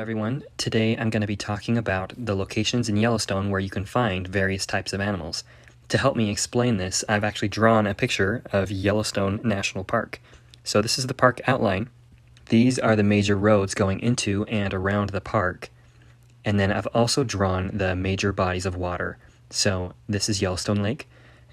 everyone. Today I'm going to be talking about the locations in Yellowstone where you can find various types of animals. To help me explain this, I've actually drawn a picture of Yellowstone National Park. So this is the park outline. These are the major roads going into and around the park. And then I've also drawn the major bodies of water. So this is Yellowstone Lake,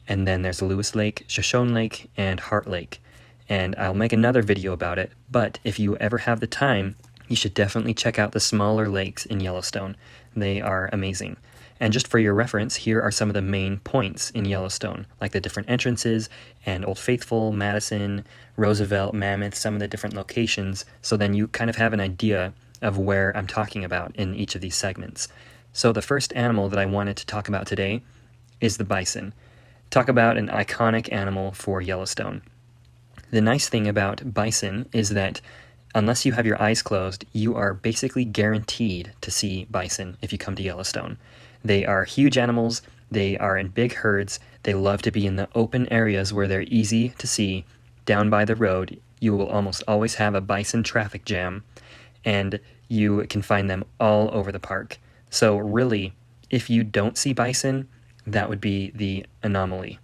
and then there's Lewis Lake, Shoshone Lake, and Heart Lake. And I'll make another video about it, but if you ever have the time, you should definitely check out the smaller lakes in Yellowstone. They are amazing. And just for your reference, here are some of the main points in Yellowstone, like the different entrances and Old Faithful, Madison, Roosevelt, Mammoth, some of the different locations, so then you kind of have an idea of where I'm talking about in each of these segments. So the first animal that I wanted to talk about today is the bison. Talk about an iconic animal for Yellowstone. The nice thing about bison is that unless you have your eyes closed, you are basically guaranteed to see bison if you come to Yellowstone. They are huge animals, they are in big herds, they love to be in the open areas where they're easy to see. Down by the road, you will almost always have a bison traffic jam, and you can find them all over the park. So really, if you don't see bison, that would be the anomaly.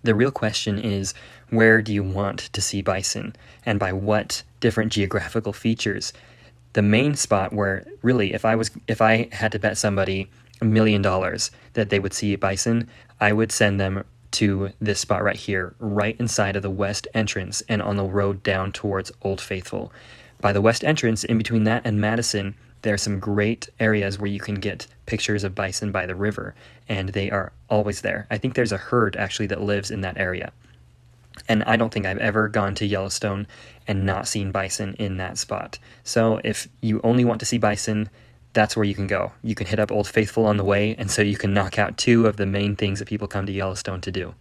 The real question is, where do you want to see bison, and by what different geographical features? The main spot where, really, if I had to bet somebody $1 million that they would see bison, I would send them to this spot right here, right inside of the west entrance and on the road down towards Old Faithful. By the west entrance, in between that and Madison, there are some great areas where you can get pictures of bison by the river, and they are always there. I think there's a herd actually that lives in that area. And I don't think I've ever gone to Yellowstone and not seen bison in that spot. So if you only want to see bison, that's where you can go. You can hit up Old Faithful on the way, and so you can knock out two of the main things that people come to Yellowstone to do.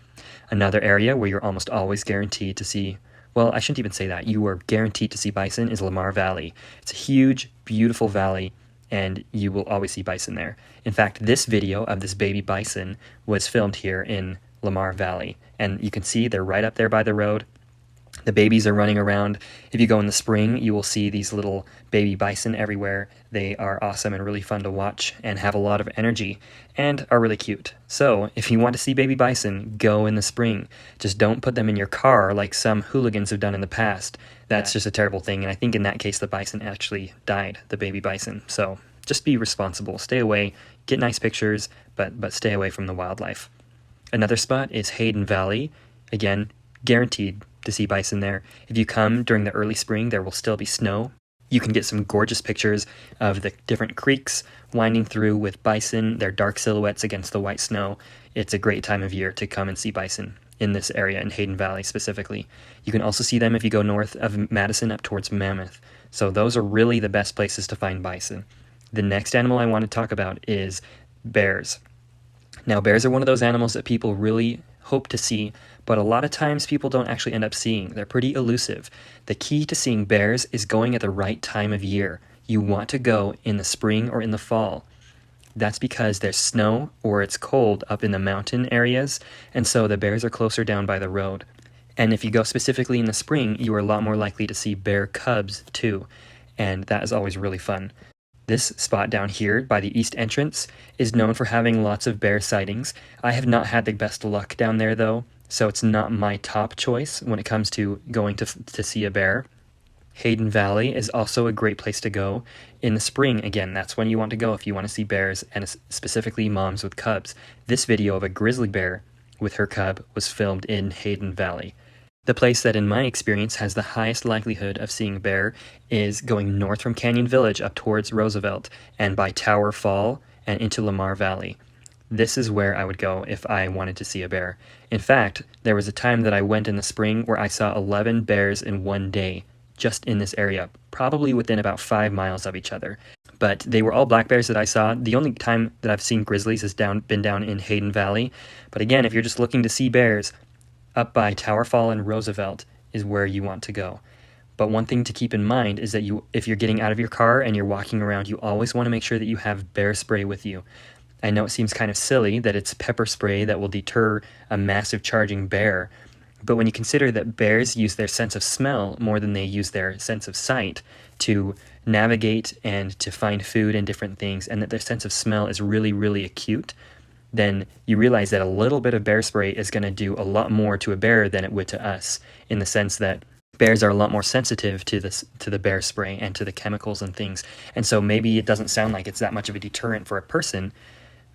Another area where you're almost always guaranteed to see, well, I shouldn't even say that, you are guaranteed to see bison is Lamar Valley. It's a huge, beautiful valley, and you will always see bison there. In fact, this video of this baby bison was filmed here in Lamar Valley, and you can see they're right up there by the road. The babies are running around. If you go in the spring, you will see these little baby bison everywhere. They are awesome and really fun to watch and have a lot of energy and are really cute. So if you want to see baby bison, go in the spring. Just don't put them in your car like some hooligans have done in the past. That's just a terrible thing, and I think in that case the bison actually died, the baby bison. So just be responsible. Stay away, get nice pictures, but stay away from the wildlife. Another spot is Hayden Valley. Again, guaranteed to see bison there. If you come during the early spring, there will still be snow. You can get some gorgeous pictures of the different creeks winding through with bison, their dark silhouettes against the white snow. It's a great time of year to come and see bison in this area, in Hayden Valley specifically. You can also see them if you go north of Madison up towards Mammoth. So those are really the best places to find bison. The next animal I want to talk about is bears. Now, bears are one of those animals that people really hope to see, but a lot of times people don't actually end up seeing. They're pretty elusive. The key to seeing bears is going at the right time of year. You want to go in the spring or in the fall. That's because there's snow or it's cold up in the mountain areas, and so the bears are closer down by the road. And if you go specifically in the spring, you are a lot more likely to see bear cubs too, and that is always really fun. This spot down here by the east entrance is known for having lots of bear sightings. I have not had the best luck down there though, so it's not my top choice when it comes to going to see a bear. Hayden Valley is also a great place to go in the spring. Again, that's when you want to go if you want to see bears, and specifically moms with cubs. This video of a grizzly bear with her cub was filmed in Hayden Valley. The place that in my experience has the highest likelihood of seeing a bear is going north from Canyon Village up towards Roosevelt and by Tower Fall and into Lamar Valley. This is where I would go if I wanted to see a bear. In fact, there was a time that I went in the spring where I saw 11 bears in one day just in this area, probably within about 5 miles of each other. But they were all black bears that I saw. The only time that I've seen grizzlies has been down in Hayden Valley. But again, if you're just looking to see bears, up by Tower Fall and Roosevelt is where you want to go. But one thing to keep in mind is that if you're getting out of your car and you're walking around, you always want to make sure that you have bear spray with you. I know it seems kind of silly that it's pepper spray that will deter a massive charging bear, But when you consider that bears use their sense of smell more than they use their sense of sight to navigate and to find food and different things, and that their sense of smell is really, really acute, then you realize that a little bit of bear spray is going to do a lot more to a bear than it would to us, in the sense that bears are a lot more sensitive to the bear spray and to the chemicals and things. And so maybe it doesn't sound like it's that much of a deterrent for a person,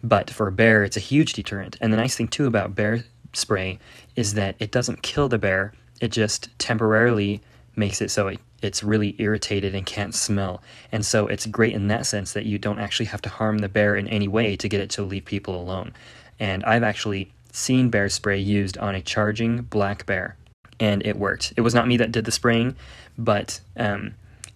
but for a bear, it's a huge deterrent. And the nice thing too about bear spray is that it doesn't kill the bear, it just temporarily makes it so it's really irritated and can't smell. And so it's great in that sense that you don't actually have to harm the bear in any way to get it to leave people alone. And I've actually seen bear spray used on a charging black bear, and it worked. It was not me that did the spraying, but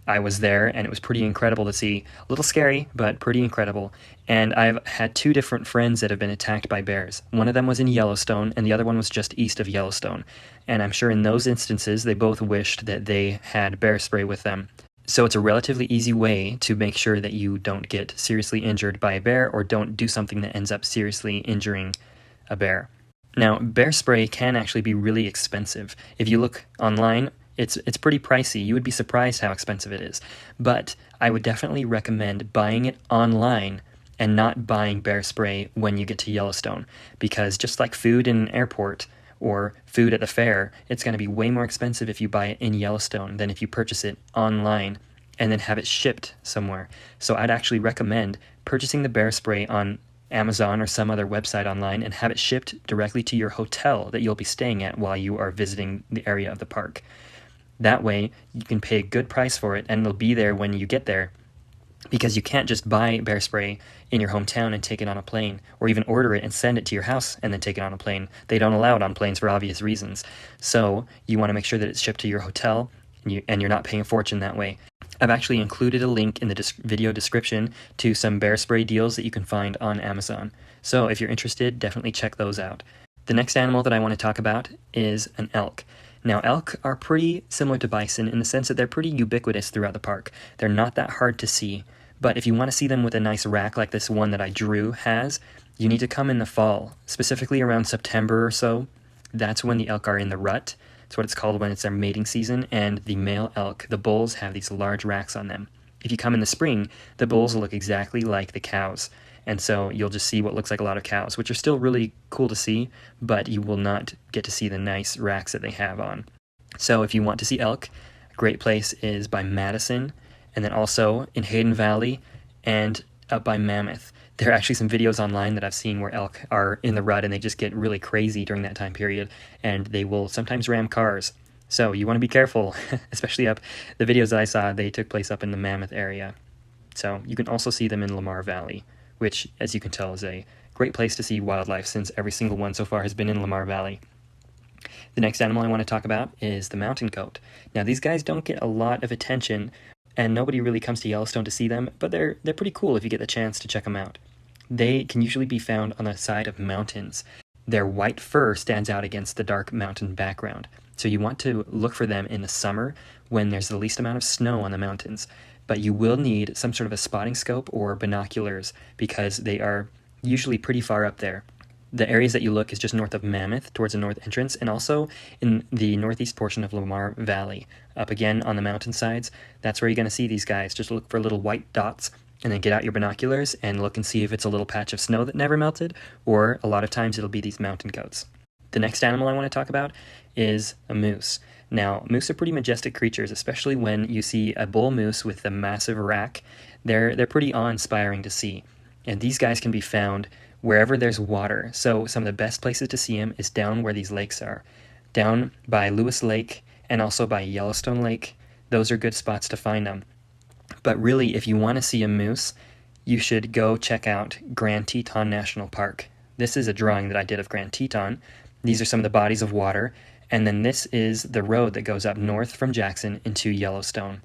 I was there, and it was pretty incredible to see. A little scary, but pretty incredible. And I've had 2 different friends that have been attacked by bears. One of them was in Yellowstone, and the other one was just east of Yellowstone. And I'm sure in those instances, they both wished that they had bear spray with them. So it's a relatively easy way to make sure that you don't get seriously injured by a bear, or don't do something that ends up seriously injuring a bear. Now, bear spray can actually be really expensive. If you look online, it's pretty pricey. You would be surprised how expensive it is. But I would definitely recommend buying it online and not buying bear spray when you get to Yellowstone. Because just like food in an airport or food at the fair, it's going to be way more expensive if you buy it in Yellowstone than if you purchase it online and then have it shipped somewhere. So I'd actually recommend purchasing the bear spray on Amazon or some other website online and have it shipped directly to your hotel that you'll be staying at while you are visiting the area of the park. That way, you can pay a good price for it, and it'll be there when you get there, because you can't just buy bear spray in your hometown and take it on a plane, or even order it and send it to your house and then take it on a plane. They don't allow it on planes for obvious reasons. So you want to make sure that it's shipped to your hotel, and you're not paying a fortune that way. I've actually included a link in the video description to some bear spray deals that you can find on Amazon. So if you're interested, definitely check those out. The next animal that I want to talk about is an elk. Now, elk are pretty similar to bison in the sense that they're pretty ubiquitous throughout the park. They're not that hard to see, but if you want to see them with a nice rack like this one that I drew has, you need to come in the fall, specifically around September or so. That's when the elk are in the rut. That's what it's called when it's their mating season, and the male elk, the bulls, have these large racks on them. If you come in the spring, the bulls look exactly like the cows, and so you'll just see what looks like a lot of cows, which are still really cool to see, but you will not get to see the nice racks that they have on. So if you want to see elk, a great place is by Madison, and then also in Hayden Valley and up by Mammoth. There are actually some videos online that I've seen where elk are in the rut and they just get really crazy during that time period, and they will sometimes ram cars. So you want to be careful, especially up. The videos that I saw, they took place up in the Mammoth area. So you can also see them in Lamar Valley, which, as you can tell, is a great place to see wildlife since every single one so far has been in Lamar Valley. The next animal I want to talk about is the mountain goat. Now, these guys don't get a lot of attention, and nobody really comes to Yellowstone to see them, but they're pretty cool if you get the chance to check them out. They can usually be found on the side of mountains. Their white fur stands out against the dark mountain background, so you want to look for them in the summer when there's the least amount of snow on the mountains. But you will need some sort of a spotting scope or binoculars because they are usually pretty far up there. The areas that you look is just north of Mammoth towards the north entrance, and also in the northeast portion of Lamar Valley. Up again on the mountainsides, that's where you're going to see these guys. Just look for little white dots and then get out your binoculars and look and see if it's a little patch of snow that never melted, or a lot of times it'll be these mountain goats. The next animal I want to talk about is a moose. Now, moose are pretty majestic creatures, especially when you see a bull moose with a massive rack. They're pretty awe-inspiring to see. And these guys can be found wherever there's water. So some of the best places to see them is down where these lakes are. Down by Lewis Lake and also by Yellowstone Lake. Those are good spots to find them. But really, if you want to see a moose, you should go check out Grand Teton National Park. This is a drawing that I did of Grand Teton. These are some of the bodies of water. And then this is the road that goes up north from Jackson into Yellowstone.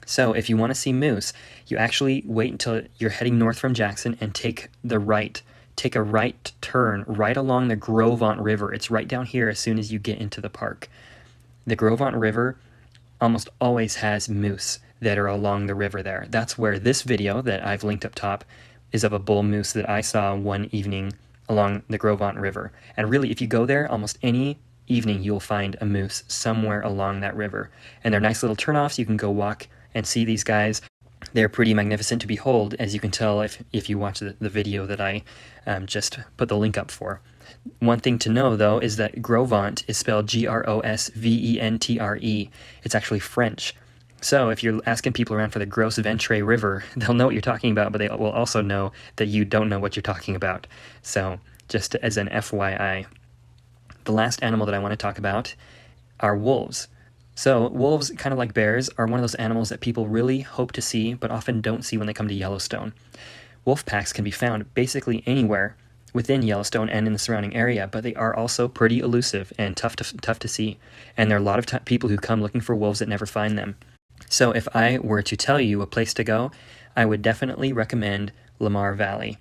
So if you want to see moose, you actually wait until you're heading north from Jackson and take a right turn right along the Grovant River. It's right down here as soon as you get into the park. The Grovant River almost always has moose that are along the river there. That's where this video that I've linked up top is of a bull moose that I saw one evening along the Grovant River. And really, if you go there, almost any evening you'll find a moose somewhere along that river. And they're nice little turnoffs. You can go walk and see these guys. They're pretty magnificent to behold, as you can tell if you watch the video that I just put the link up for. One thing to know, though, is that Gros Ventre is spelled Grosventre. It's actually French. So if you're asking people around for the Gros Ventre River, they'll know what you're talking about, but they will also know that you don't know what you're talking about. So just as an FYI. The last animal that I want to talk about are wolves. So wolves, kind of like bears, are one of those animals that people really hope to see, but often don't see when they come to Yellowstone. Wolf packs can be found basically anywhere within Yellowstone and in the surrounding area, but they are also pretty elusive and tough to see. And there are a lot of people who come looking for wolves that never find them. So if I were to tell you a place to go, I would definitely recommend Lamar Valley.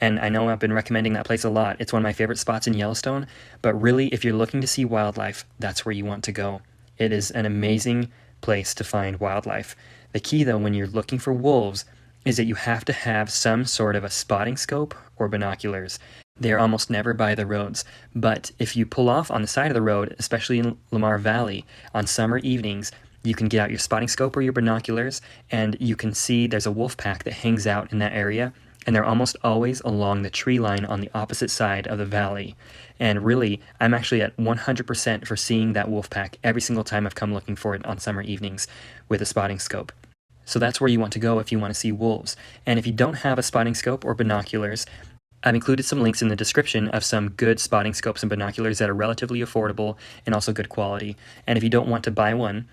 And I know I've been recommending that place a lot. It's one of my favorite spots in Yellowstone, but really, if you're looking to see wildlife, that's where you want to go. It is an amazing place to find wildlife. The key, though, when you're looking for wolves, is that you have to have some sort of a spotting scope or binoculars. They're almost never by the roads, but if you pull off on the side of the road, especially in Lamar Valley, on summer evenings, you can get out your spotting scope or your binoculars, and you can see there's a wolf pack that hangs out in that area, and they're almost always along the tree line on the opposite side of the valley. And really, I'm actually at 100% for seeing that wolf pack every single time I've come looking for it on summer evenings with a spotting scope. So that's where you want to go if you want to see wolves. And if you don't have a spotting scope or binoculars, I've included some links in the description of some good spotting scopes and binoculars that are relatively affordable and also good quality. And if you don't want to buy one,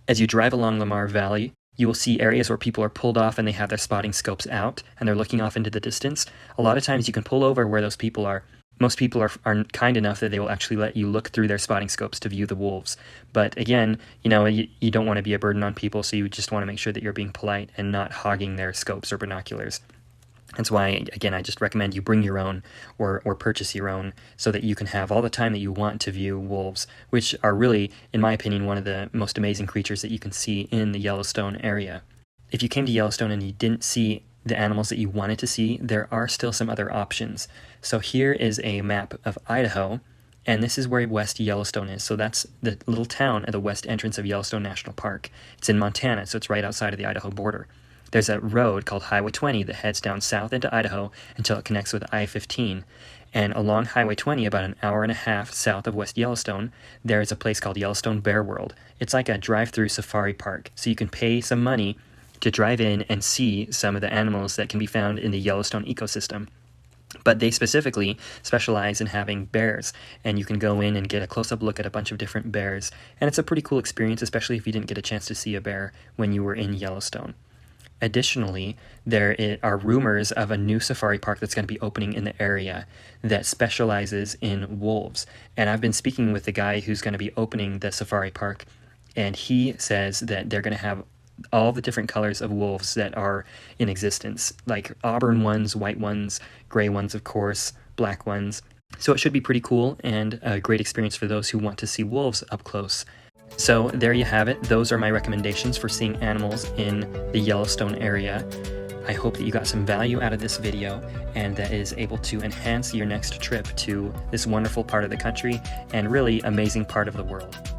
as you drive along Lamar Valley, you will see areas where people are pulled off and they have their spotting scopes out and they're looking off into the distance. A lot of times you can pull over where those people are. Most people are kind enough that they will actually let you look through their spotting scopes to view the wolves. But again, you don't want to be a burden on people, so you just want to make sure that you're being polite and not hogging their scopes or binoculars. That's why, again, I just recommend you bring your own or purchase your own so that you can have all the time that you want to view wolves, which are really, in my opinion, one of the most amazing creatures that you can see in the Yellowstone area. If you came to Yellowstone and you didn't see the animals that you wanted to see, there are still some other options. So here is a map of Idaho, and this is where West Yellowstone is. So that's the little town at the west entrance of Yellowstone National Park. It's in Montana, so it's right outside of the Idaho border. There's a road called Highway 20 that heads down south into Idaho until it connects with I-15. And along Highway 20, about an hour and a half south of West Yellowstone, there is a place called Yellowstone Bear World. It's like a drive-through safari park, so you can pay some money to drive in and see some of the animals that can be found in the Yellowstone ecosystem. But they specifically specialize in having bears, and you can go in and get a close-up look at a bunch of different bears. And it's a pretty cool experience, especially if you didn't get a chance to see a bear when you were in Yellowstone. Additionally, there are rumors of a new safari park that's going to be opening in the area that specializes in wolves. And I've been speaking with the guy who's going to be opening the safari park, and he says that they're going to have all the different colors of wolves that are in existence, like auburn ones, white ones, gray ones, of course, black ones. So it should be pretty cool and a great experience for those who want to see wolves up close. So there you have it. Those are my recommendations for seeing animals in the Yellowstone area. I hope that you got some value out of this video and that is able to enhance your next trip to this wonderful part of the country and really amazing part of the world.